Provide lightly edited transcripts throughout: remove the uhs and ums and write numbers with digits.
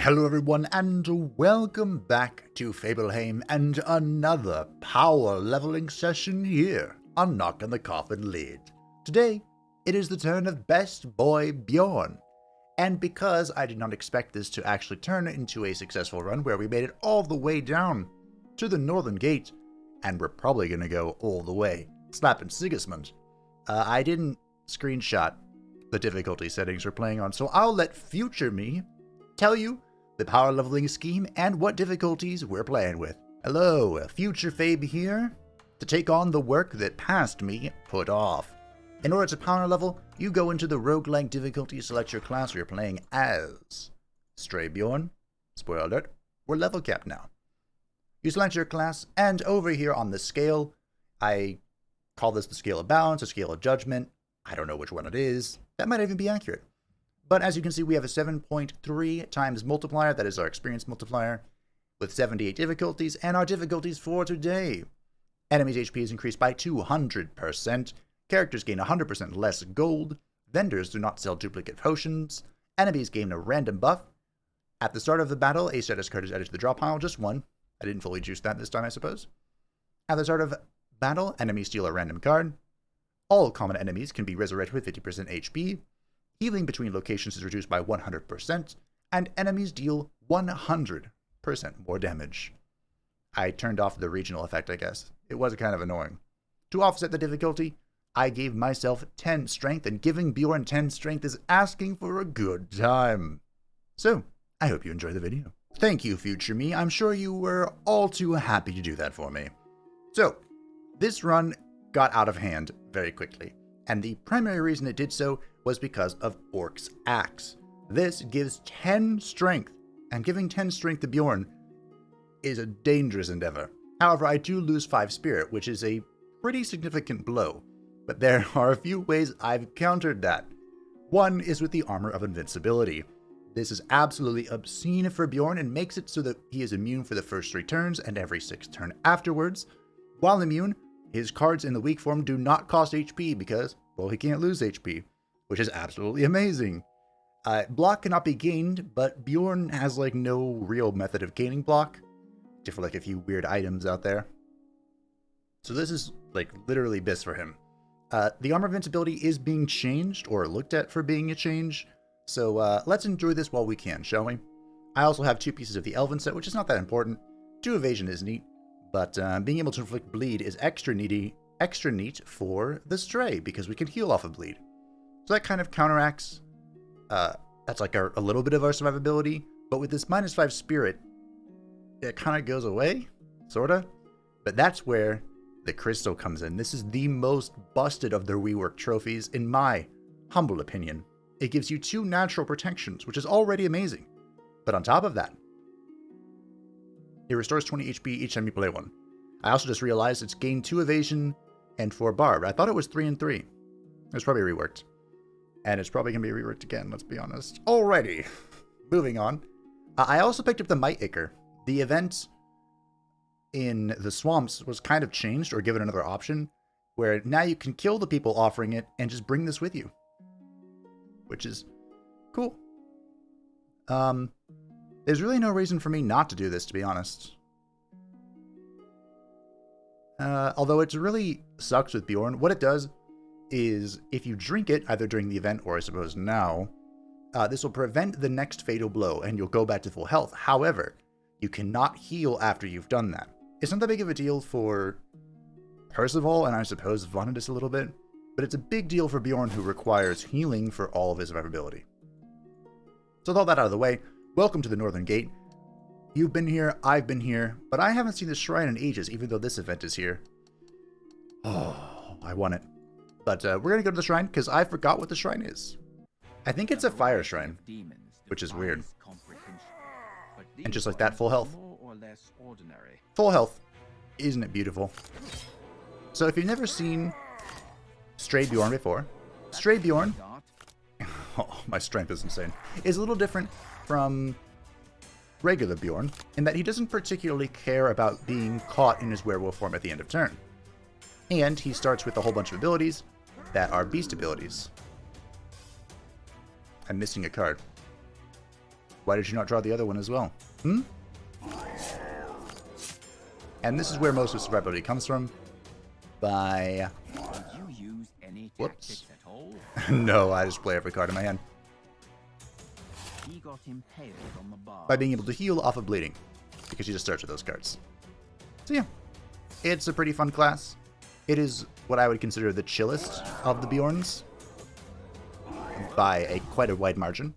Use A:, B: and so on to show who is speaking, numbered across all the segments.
A: Hello everyone and welcome back to Fableheim and another power leveling session here on Knocking the Coffin lid. Today, it is the turn of best boy Bjorn. And because I did not expect this to actually turn into a successful run where we made it all the way down to the northern gate, and we're probably going to go all the way, slapping Sigismund, I didn't screenshot the difficulty settings we're playing on, so I'll let future me tell you the power leveling scheme and what difficulties we're playing with. Hello, future Fabe here to take on the work that past me put off. In order to power level, you go into the Roguelike difficulty, select your class you're playing as. Stray Bjorn, spoiler alert, we're level capped now. You select your class, and over here on the scale, I call this the scale of balance, a scale of judgment. I don't know which one it is. That might even be accurate. But as you can see, we have a 7.3 times multiplier, that is our experience multiplier, with 78 difficulties, and our difficulties for today. Enemies' HP is increased by 200%, characters gain 100% less gold, vendors do not sell duplicate potions, enemies gain a random buff. At the start of the battle, a status card is added to the draw pile, just one. I didn't fully juice that this time, I suppose. At the start of battle, enemies steal a random card. All common enemies can be resurrected with 50% HP. Healing between locations is reduced by 100%, and enemies deal 100% more damage. I turned off the regional effect, I guess. It was kind of annoying. To offset the difficulty, I gave myself 10 strength, and giving Bjorn 10 strength is asking for a good time. So, I hope you enjoy the video. Thank you, future me. I'm sure you were all too happy to do that for me. So, this run got out of hand very quickly, and the primary reason it did so was because of Orc's Axe. This gives 10 strength, and giving 10 strength to Bjorn is a dangerous endeavor. However, I do lose 5 spirit, which is a pretty significant blow, but there are a few ways I've countered that. One is with the Armor of Invincibility. This is absolutely obscene for Bjorn and makes it so that he is immune for the first 3 turns and every 6th turn afterwards. While immune, his cards in the weak form do not cost HP because, well, he can't lose HP, which is absolutely amazing. Block cannot be gained, but Bjorn has like no real method of gaining block, except for like a few weird items out there. So this is like literally BIS for him. The Armor of Invincibility is being changed, or looked at for being a change, so let's enjoy this while we can, shall we? I also have 2 pieces of the Elven set, which is not that important. 2 evasion is neat, but being able to inflict bleed is extra neat for the Stray, because we can heal off of bleed. So that kind of counteracts, that's like a little bit of our survivability, but with this -5 spirit, it kind of goes away, sorta. But that's where the crystal comes in. This is the most busted of their rework trophies, in my humble opinion. It gives you 2 natural protections, which is already amazing. But on top of that, it restores 20 HP each time you play one. I also just realized it's gained 2 evasion and 4 barbed. I thought it was 3 and 3. It was probably reworked. And it's probably going to be reworked again, let's be honest. Alrighty, moving on. I also picked up the Might Acre. The event in the swamps was kind of changed, or given another option, where now you can kill the people offering it and just bring this with you. Which is cool. There's really no reason for me not to do this, to be honest. Although it really sucks with Bjorn. What it does is, if you drink it, either during the event or I suppose now, this will prevent the next fatal blow and you'll go back to full health. However, you cannot heal after you've done that. It's not that big of a deal for Percival, and I suppose Vonidus a little bit, but it's a big deal for Bjorn, who requires healing for all of his survivability. So with all that out of the way, welcome to the Northern Gate. You've been here, I've been here, but I haven't seen the shrine in ages, even though this event is here. Oh, I want it. But we're going to go to the shrine, because I forgot what the shrine is. I think it's a fire shrine, which is weird. And just like that, full health. Full health. Isn't it beautiful? So if you've never seen Stray Bjorn before, Stray Bjorn, oh, my strength is insane, is a little different from regular Bjorn, in that he doesn't particularly care about being caught in his werewolf form at the end of turn. And he starts with a whole bunch of abilities that are beast abilities. I'm missing a card. Why did you not draw the other one as well? Hmm? And this is where most of survivability comes from. By...
B: Did you use any
A: Whoops.
B: tactics at all?
A: No, I just play every card in my hand.
B: He got impaled on the bar.
A: By being able to heal off of bleeding. Because you just starts with those cards. So yeah. It's a pretty fun class. It is what I would consider the chillest of the Bjorns. By quite a wide margin.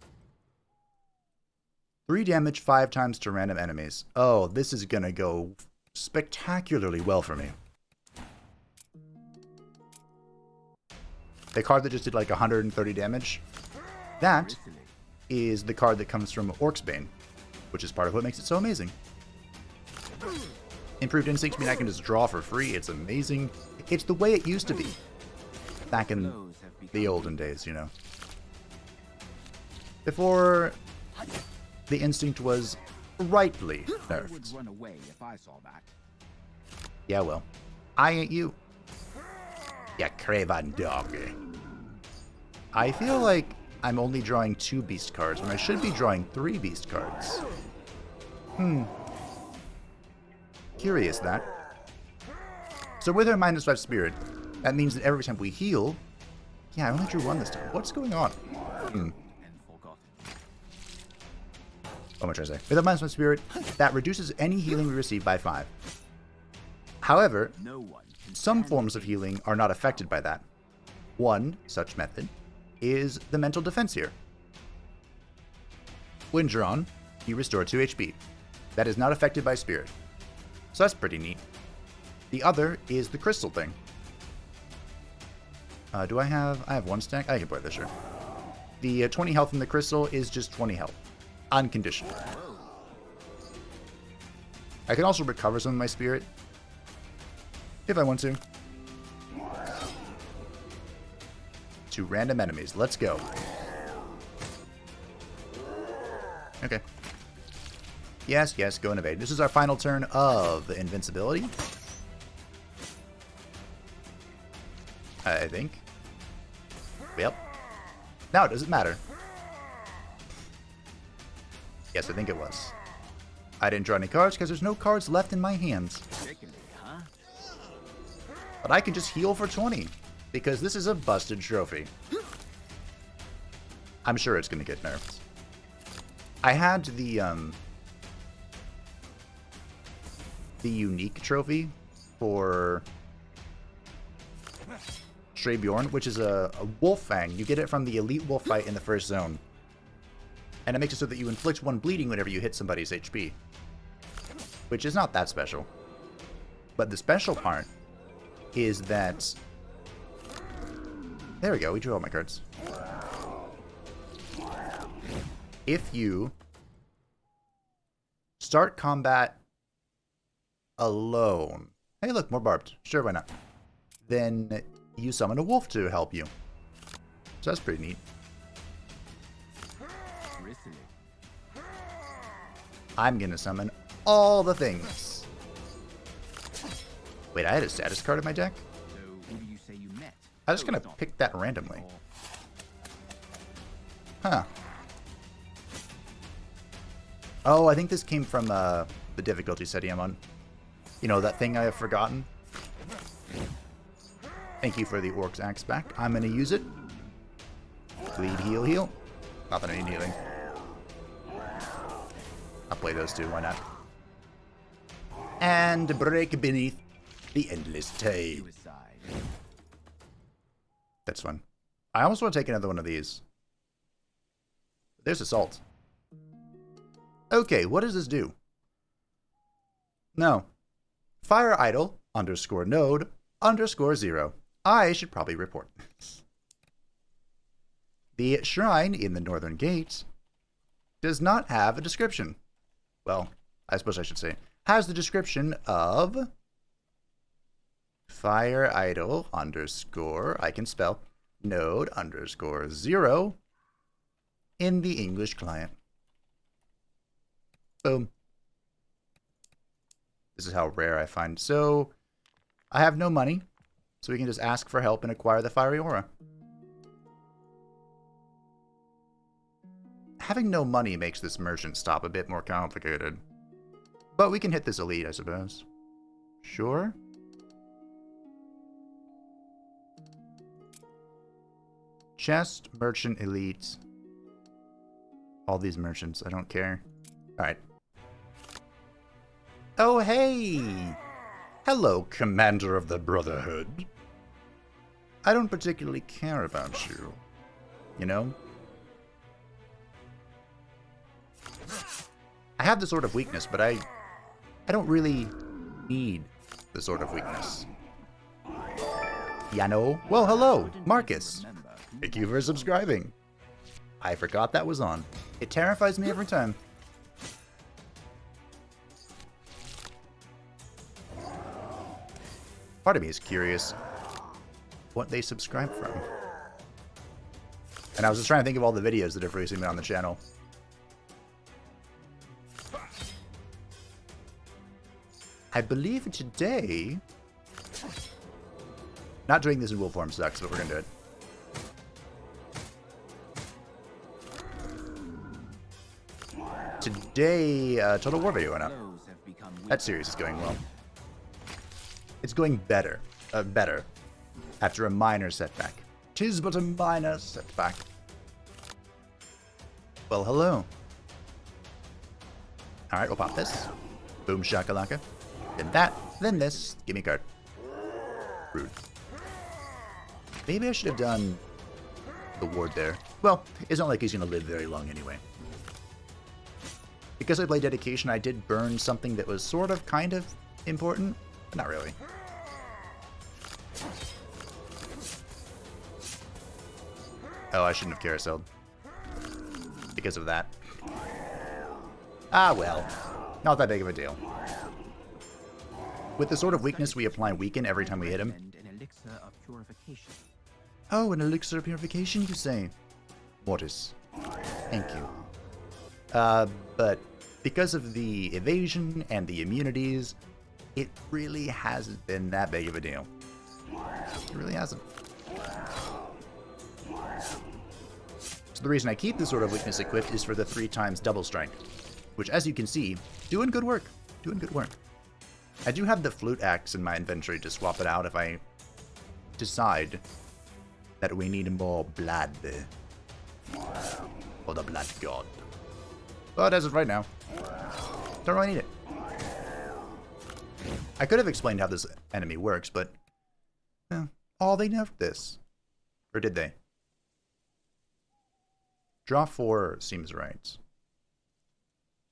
A: 3 damage 5 times to random enemies. Oh, this is gonna go spectacularly well for me. The card that just did like 130 damage, that is the card that comes from Orc's Bane, which is part of what makes it so amazing. Improved instincts mean I can just draw for free. It's amazing. It's the way it used to be. Back in the olden days, you know. Before the instinct was rightly nerfed.
B: Would run away if I saw that.
A: Yeah, well, I ain't you. Ya craven dog. I feel like I'm only drawing 2 beast cards when I should be drawing 3 beast cards. Curious that. So with our -5 spirit, that means that every time we heal... Yeah, I only drew 1 this time. What's going on? What am I trying to say? With a -5 spirit, that reduces any healing we receive by 5. However, some forms of healing are not affected by that. One such method is the mental defense here. When drawn, you restore 2 HP. That is not affected by spirit. So that's pretty neat. The other is the crystal thing. Do I have 1 stack? I can play this, sure. The 20 health from the crystal is just 20 health. Unconditional. I can also recover some of my spirit. If I want to. To random enemies. Let's go. Okay. Yes, yes, go and evade. This is our final turn of invincibility. I think. Yep. Now it doesn't matter. Yes, I think it was. I didn't draw any cards because there's no cards left in my hands. But I can just heal for 20 because this is a busted trophy. I'm sure it's going to get nerfed. I had the unique trophy for Stray Bjorn, which is a wolf fang. You get it from the elite wolf fight in the first zone. And it makes it so that you inflict 1 bleeding whenever you hit somebody's HP. Which is not that special. But the special part is that... There we go, we drew all my cards. If you start combat alone... Hey look, more barbed. Sure, why not? Then you summon a wolf to help you. So that's pretty neat. I'm gonna summon all the things. Wait, I had a status card in my deck?
B: So who do you say you met?
A: I just gonna pick that randomly. Huh. Oh, I think this came from the difficulty setting I'm on. You know, that thing I have forgotten? Thank you for the Orc's Axe back. I'm gonna use it. Bleed, heal, heal. Not that I need healing. I'll play those 2, why not? And break beneath the endless tide. That's fun. I almost want to take another one of these. There's Assault. Okay, what does this do? No. Fire idol _node _0. I should probably report this. The shrine in the northern gate does not have a description. Well, I suppose I should say, has the description of fire idol I can spell, node _0 in the English client. Boom. This is how rare I find. So, I have no money, so we can just ask for help and acquire the fiery aura. Having no money makes this merchant stop a bit more complicated. But we can hit this elite, I suppose. Sure. Chest, merchant, elite. All these merchants, I don't care. Alright. Oh, hey! Hello, Commander of the Brotherhood. I don't particularly care about you. You know? I have the Sword of Weakness, but I don't really need the Sword of Weakness. Yano? Well, hello, Marcus. Thank you for subscribing. I forgot that was on. It terrifies me every time. Part of me is curious what they subscribe from. And I was just trying to think of all the videos that have recently been on the channel. I believe today... Not doing this in wolf form sucks, but we're gonna do it. Today, Total War video went up. That series is going well. It's going better. Better. After a minor setback. 'Tis but a minor setback. Well, hello. Alright, we'll pop this. Boom shakalaka. Then that, then this. Give me a card. Rude. Maybe I should have done the ward there. Well, it's not like he's going to live very long anyway. Because I played Dedication, I did burn something that was sort of, kind of important, but not really. Oh, I shouldn't have carouseled. Because of that. Ah, well. Not that big of a deal. With the Sword of Weakness, we apply Weaken every time we hit him. Oh, an elixir of purification, you say? Mortis. Thank you. But because of the evasion and the immunities, it really hasn't been that big of a deal. It really hasn't. So the reason I keep the Sword of Weakness equipped is for the 3x double strike, which, as you can see, doing good work. Doing good work. I do have the Flute Axe in my inventory to swap it out if I decide that we need more blood. For the Blood God. But as of right now, don't really need it. I could have explained how this enemy works, but... oh, they nerfed this. Or did they? Draw 4 seems right.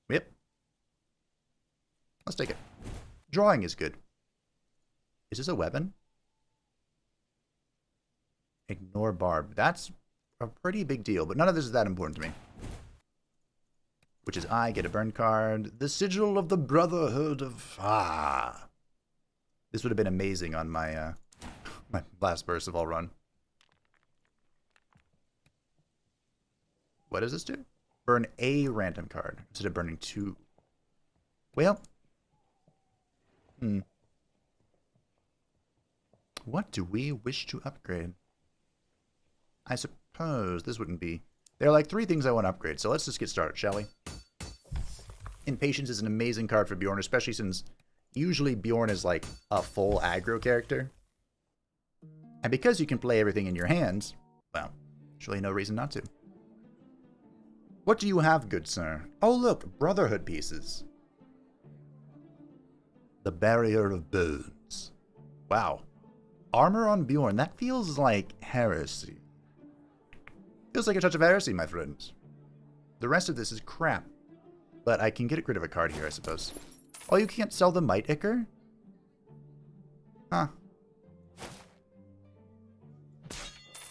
A: Yep. Let's take it. Drawing is good. Is this a weapon? Ignore barb. That's a pretty big deal, but none of this is that important to me. Which is I get a burn card. The Sigil of the Brotherhood of... Ah. This would have been amazing on my my last burst of all run. What does this do? Burn a random card instead of burning 2. Well. What do we wish to upgrade? I suppose this wouldn't be... There are like 3 things I want to upgrade, so let's just get started, shall we? Impatience is an amazing card for Bjorn, especially since usually Bjorn is like a full aggro character. And because you can play everything in your hands, well, there's really no reason not to. What do you have, good sir? Oh look, Brotherhood pieces. The Barrier of Bones. Wow. Armor on Bjorn, that feels like heresy. Feels like a touch of heresy, my friends. The rest of this is crap. But I can get rid of a card here, I suppose. Oh, you can't sell the Might Ichor? Huh.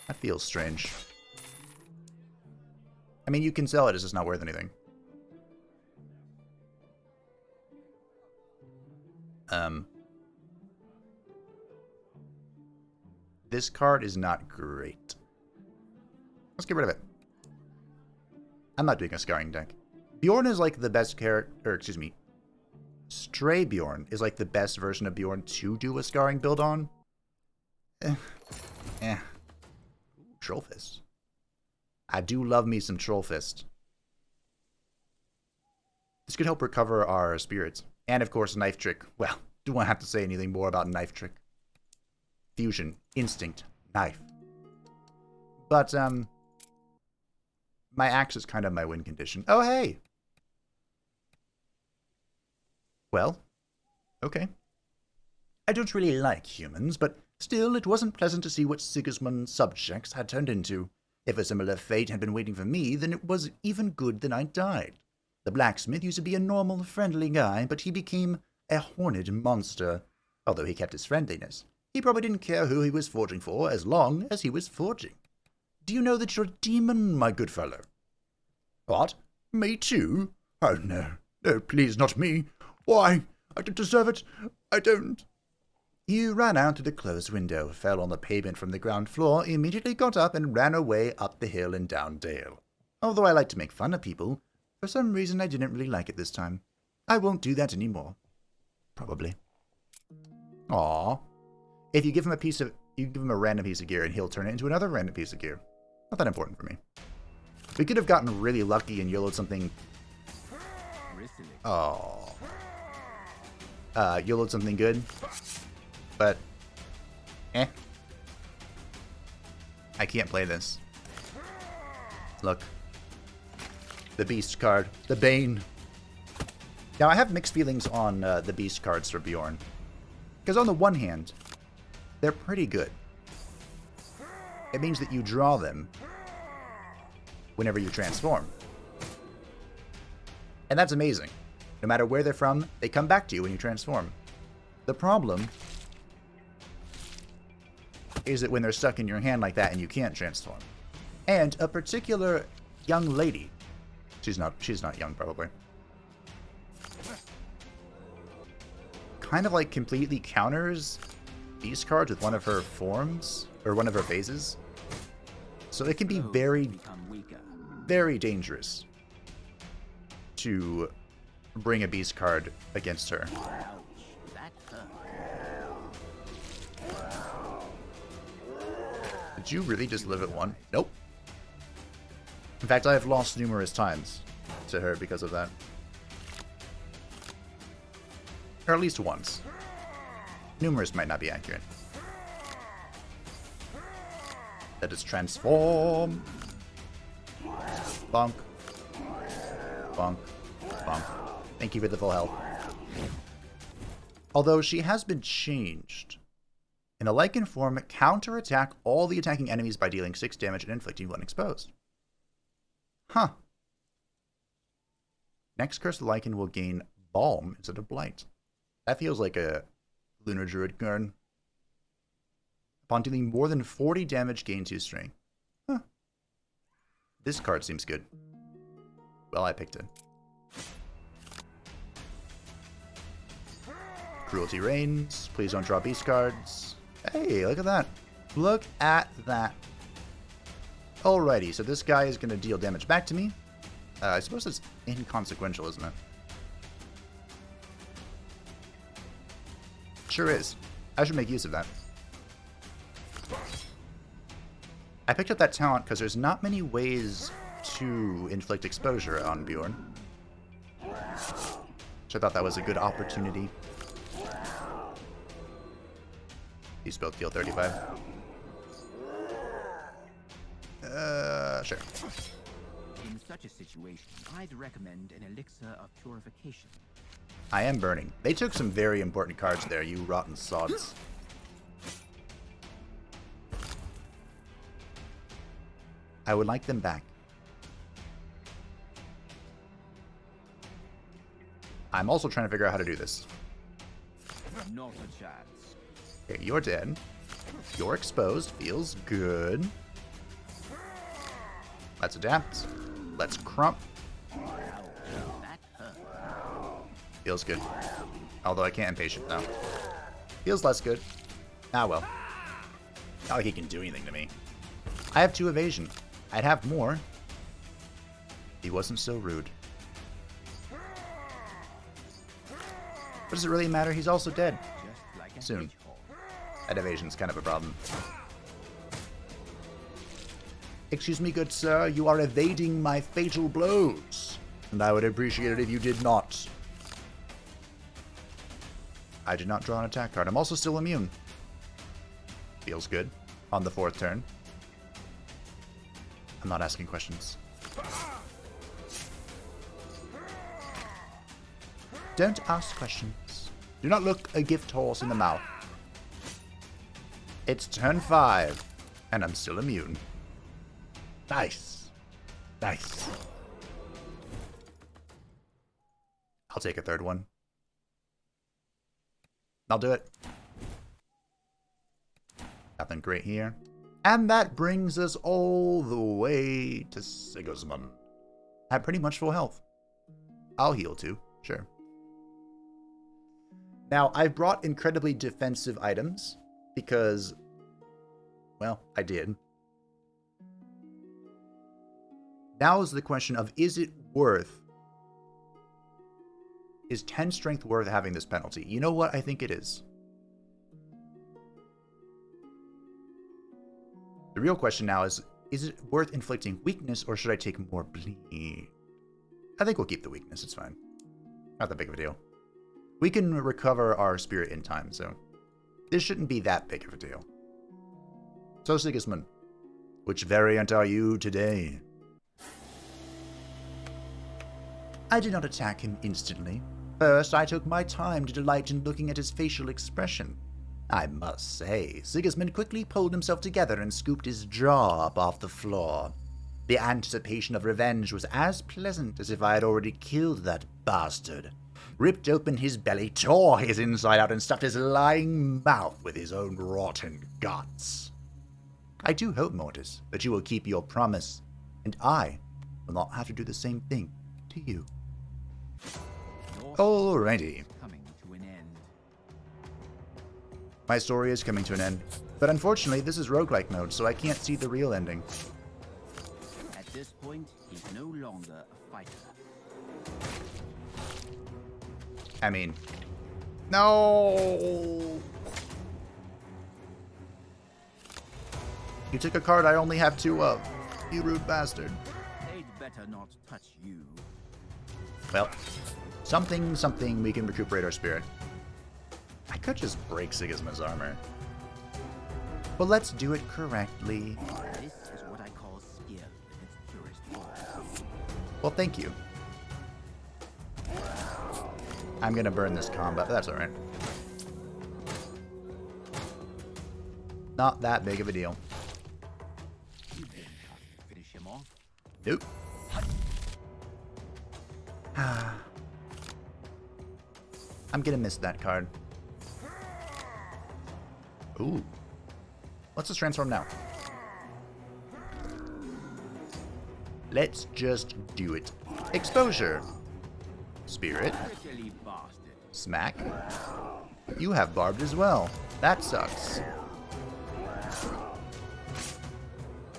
A: That feels strange. I mean, you can sell it, it's just not worth anything. This card is not great. Let's get rid of it. I'm not doing a scarring deck. Bjorn is like the best character, or excuse me, Stray Bjorn is like the best version of Bjorn to do a scarring build on. Troll Fist. I do love me some Troll Fist. This could help recover our spirits. And of course, knife trick. Well, do I have to say anything more about knife trick? Fusion, instinct, knife. But, my axe is kind of my win condition. Oh, hey! Well, okay. I don't really like humans, but still, it wasn't pleasant to see what Sigismund's subjects had turned into. If a similar fate had been waiting for me, then it was even good that I died. The blacksmith used to be a normal, friendly guy, but he became a horned monster. Although he kept his friendliness, he probably didn't care who he was forging for, as long as he was forging. Do you know that you're a demon, my good fellow? What? Me too? Oh, no. No, please, not me. Why? I don't deserve it. I don't. You ran out to the closed window, fell on the pavement from the ground floor, immediately got up and ran away up the hill and down dale. Although I like to make fun of people, for some reason I didn't really like it this time. I won't do that anymore. Probably. Aww. If you give him a random piece of gear and he'll turn it into another random piece of gear. Not that important for me. We could have gotten really lucky and YOLO'd something... Oh. YOLO'd something good. But... I can't play this. Look. The Beast card. The Bane. Now, I have mixed feelings on the Beast cards for Bjorn. Because on the one hand, they're pretty good. It means that you draw them whenever you transform. And that's amazing. No matter where they're from, they come back to you when you transform. The problem is that when they're stuck in your hand like that and you can't transform. And a particular young lady, she's not young probably, kind of like completely counters Beast cards with one of her forms, or one of her phases. So it can be very, very dangerous to bring a Beast card against her. Did you really just live at one? Nope. In fact, I have lost numerous times to her because of that. Or at least once. Numerous might not be accurate. Let us transform. Bonk. Bonk. Bonk. Thank you for the full health. Although she has been changed. In a Lycan form, counterattack all the attacking enemies by dealing 6 damage and inflicting 1 exposed. Huh. Next Curse the Lycan will gain Balm instead of Blight. That feels like a Lunar Druid card. Upon dealing more than 40 damage, gain 2 strength. Huh. This card seems good. Well, I picked it. Cruelty reigns. Please don't draw beast cards. Hey, look at that. Look at that. Alrighty, so this guy is going to deal damage back to me. I suppose it's inconsequential, isn't it? Sure is. I should make use of that. I picked up that talent because there's not many ways to inflict exposure on Bjorn. So I thought that was a good opportunity. These both deal 35. Sure.
B: In such a situation, I'd recommend an elixir of purification.
A: I am burning. They took some very important cards there, you rotten sods. I would like them back. I'm also trying to figure out how to do this.
B: Not a chance.
A: Okay, you're dead. You're exposed. Feels good. Let's adapt. Let's crump.
B: That hurt.
A: Feels good. Although I can't impatient now. Feels less good. Ah well. Not like he can do anything to me. I have 2 evasion. I'd have more. He wasn't so rude. But does it really matter? He's also dead.
B: Just like a
A: Soon.
B: hedgehog.
A: That evasion's kind of a problem. Excuse me, good sir. You are evading my fatal blows. And I would appreciate it if you did not. I did not draw an attack card. I'm also still immune. Feels good. On the 4th turn. I'm not asking questions. Don't ask questions. Do not look a gift horse in the mouth. It's turn 5, and I'm still immune. Nice. Nice. I'll take a 3rd one. I'll do it. Nothing great here. And that brings us all the way to Sigismund. At pretty much full health. I'll heal too, sure. Now, I've brought incredibly defensive items because, well, I did. Now is the question of, is 10 strength worth having this penalty? You know what? I think it is. The real question now is it worth inflicting weakness, or should I take more bleed? I think we'll keep the weakness, it's fine. Not that big of a deal. We can recover our spirit in time, so this shouldn't be that big of a deal. So Sigismund, which variant are you today? I did not attack him instantly. First, I took my time to delight in looking at his facial expression. I must say, Sigismund quickly pulled himself together and scooped his jaw up off the floor. The anticipation of revenge was as pleasant as if I had already killed that bastard. Ripped open his belly, tore his inside out, and stuffed his lying mouth with his own rotten guts. I do hope, Mortis, that you will keep your promise, and I will not have to do the same thing to you. Alrighty.
B: Coming to an end.
A: My story is coming to an end, but unfortunately this is roguelike mode, so I can't see the real ending.
B: At this point, he's no longer a fighter.
A: I mean, no! You took a card I only have 2 of, you rude bastard.
B: They'd better not touch you.
A: Well, something, we can recuperate our spirit. I could just break Sigismund's armor. But let's do it correctly.
B: This is what I call skill in its purest form.
A: Well, thank you. I'm gonna burn this combat, but that's alright. Not that big of a deal.
B: You didn't have to finish him off.
A: Nope. I'm gonna miss that card. Ooh. Let's just transform now. Let's just do it. Exposure. Spirit.
B: Prickly bastard.
A: Smack. You have barbed as well. That sucks.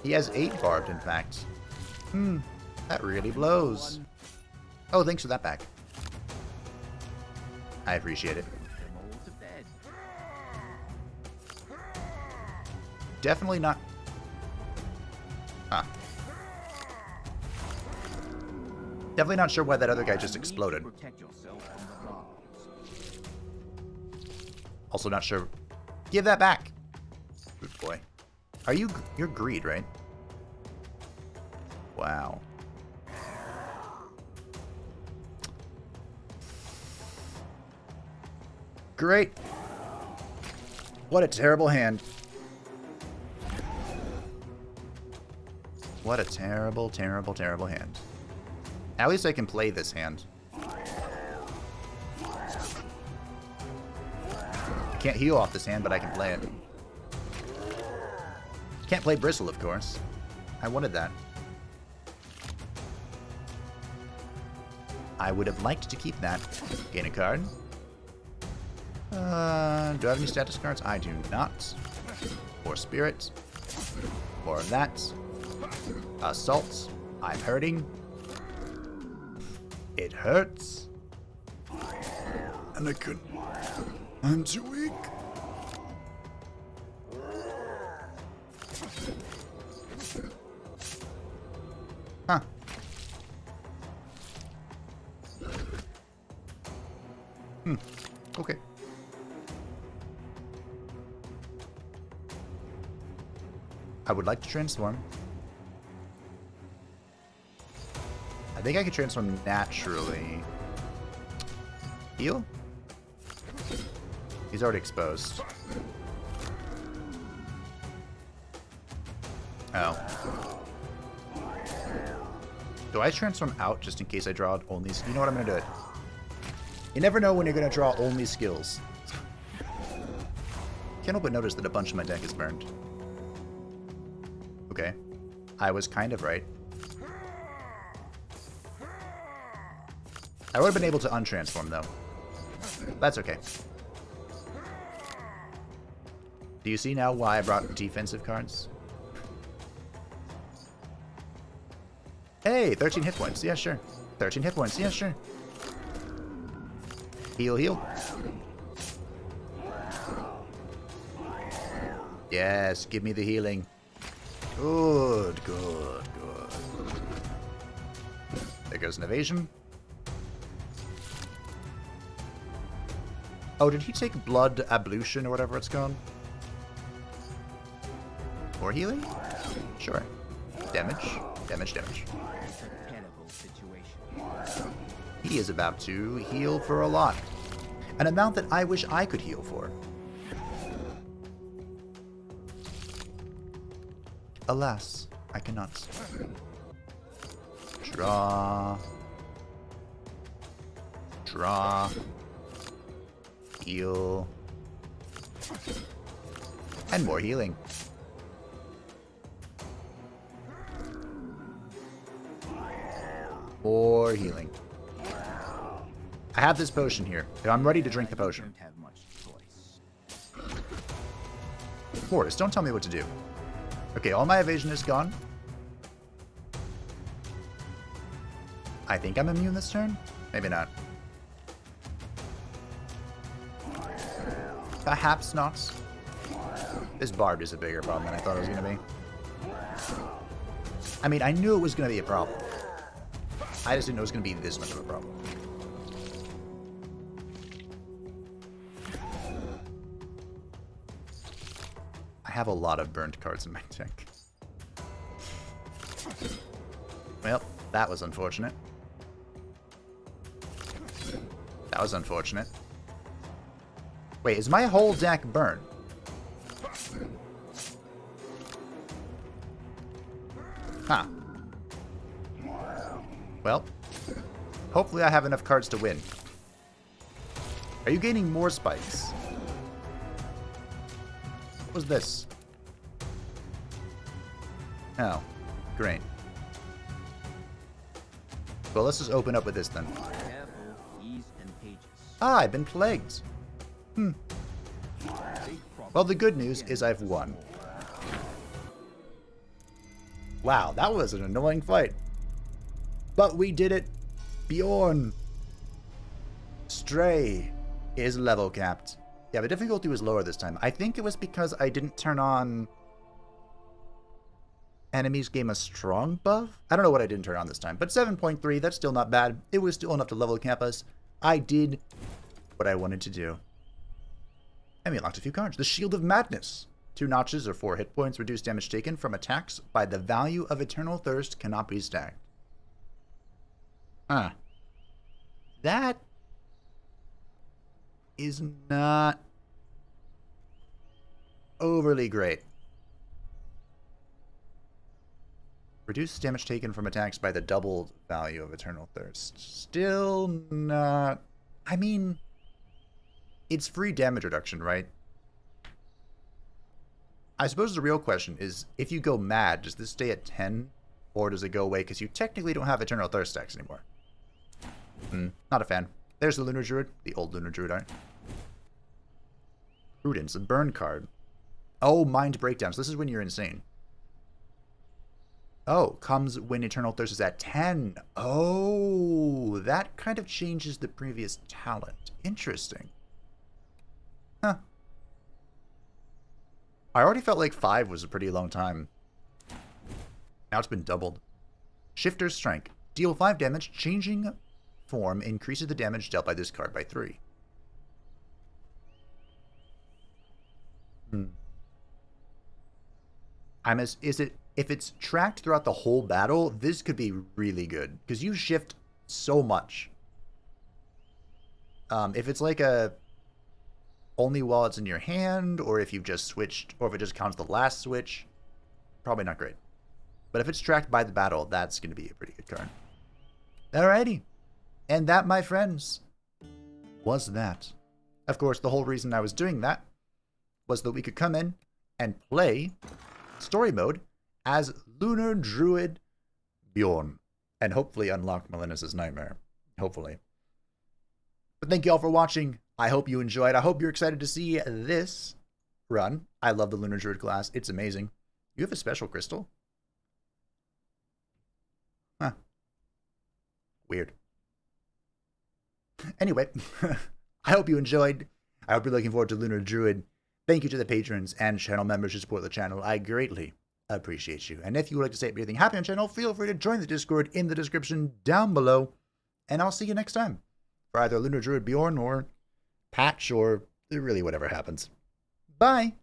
A: He has 8 barbed, in fact. That really blows. Oh, thanks for that back. I appreciate it.
B: Them all to bed.
A: Definitely not. Huh. Definitely not sure why that other guy just
B: You need to
A: exploded.
B: protect yourself from the guards.
A: Also not sure. Give that back. Good boy. You're greed, right? Wow. Great. What a terrible hand. What a terrible, terrible, terrible hand. At least I can play this hand. I can't heal off this hand, but I can play it. Can't play Bristle, of course. I wanted that. I would have liked to keep that. Gain a card. Do I have any status cards? I do not. More spirit. More of that. Assault. I'm hurting. It hurts. And I couldn't. I'm too weak. Huh. Okay. I would like to transform. I think I could transform naturally. Heal? He's already exposed. Oh. Do I transform out just in case I draw only... You know what? I'm going to do it. You never know when you're going to draw only skills. Can't help but notice that a bunch of my deck is burned. Okay. I was kind of right. I would have been able to untransform, though. That's okay. Do you see now why I brought defensive cards? Hey, 13 hit points. Yeah, sure. 13 hit points. Yeah, sure. Heal, heal. Yes, give me the healing. Good, good, good. There goes an evasion. Oh, did he take blood ablution or whatever it's called? Or healing? Sure. Damage. Damage, damage. He is about to heal for a lot. An amount that I wish I could heal for. Alas, I cannot. Draw. Draw. Heal. And more healing. More healing. I have this potion here. I'm ready to drink the potion. Mortis, don't tell me what to do. Okay, all my evasion is gone. I think I'm immune this turn. Maybe not. Perhaps not. This barbed is a bigger problem than I thought it was going to be. I mean, I knew it was going to be a problem. I just didn't know it was going to be this much of a problem. I have a lot of burnt cards in my deck. Well, that was unfortunate. That was unfortunate. Wait, is my whole deck burned? Huh. Well, hopefully I have enough cards to win. Are you gaining more spikes? What was this? Oh, great. Well, let's just open up with this then. Ah, I've been plagued. Well, the good news is I've won. Wow, that was an annoying fight. But we did it. Bjorn. Stray is level capped. Yeah, the difficulty was lower this time. I think it was because I didn't turn on enemies gain a strong buff. I don't know what I didn't turn on this time. But 7.3, that's still not bad. It was still enough to level cap us. I did what I wanted to do. And we unlocked a few cards. The Shield of Madness. 2 notches or 4 hit points. Reduce damage taken from attacks by the value of Eternal Thirst cannot be stacked. That is not overly great. Reduce damage taken from attacks by the doubled value of Eternal Thirst. Still not... I mean, it's free damage reduction, right? I suppose the real question is, if you go mad, does this stay at 10? Or does it go away because you technically don't have Eternal Thirst stacks anymore? Not a fan. There's the Lunar Druid, the old Lunar Druid art. Prudence, a burn card. Oh, Mind Breakdowns. This is when you're insane. Oh, comes when Eternal Thirst is at 10. Oh, that kind of changes the previous talent. Interesting. Huh. I already felt like 5 was a pretty long time. Now it's been doubled. Shifter's Strength. Deal 5 damage, changing form increases the damage dealt by this card by 3. if it's tracked throughout the whole battle, this could be really good because you shift so much. If it's like a only while it's in your hand, or if you've just switched, or if it just counts the last switch, probably not great. But if it's tracked by the battle, that's going to be a pretty good card. Alrighty. And that, my friends, was that. Of course, the whole reason I was doing that was that we could come in and play story mode as Lunar Druid Bjorn, and hopefully unlock Melinus' Nightmare. Hopefully. But thank you all for watching. I hope you enjoyed. I hope you're excited to see this run. I love the Lunar Druid class. It's amazing. You have a special crystal? Huh. Weird. Anyway, I hope you enjoyed. I hope you're looking forward to Lunar Druid. Thank you to the patrons and channel members who support the channel. I greatly appreciate you. And if you would like to say anything happy on the channel, feel free to join the Discord in the description down below. And I'll see you next time for either Lunar Druid Bjorn or Patch or really whatever happens. Bye!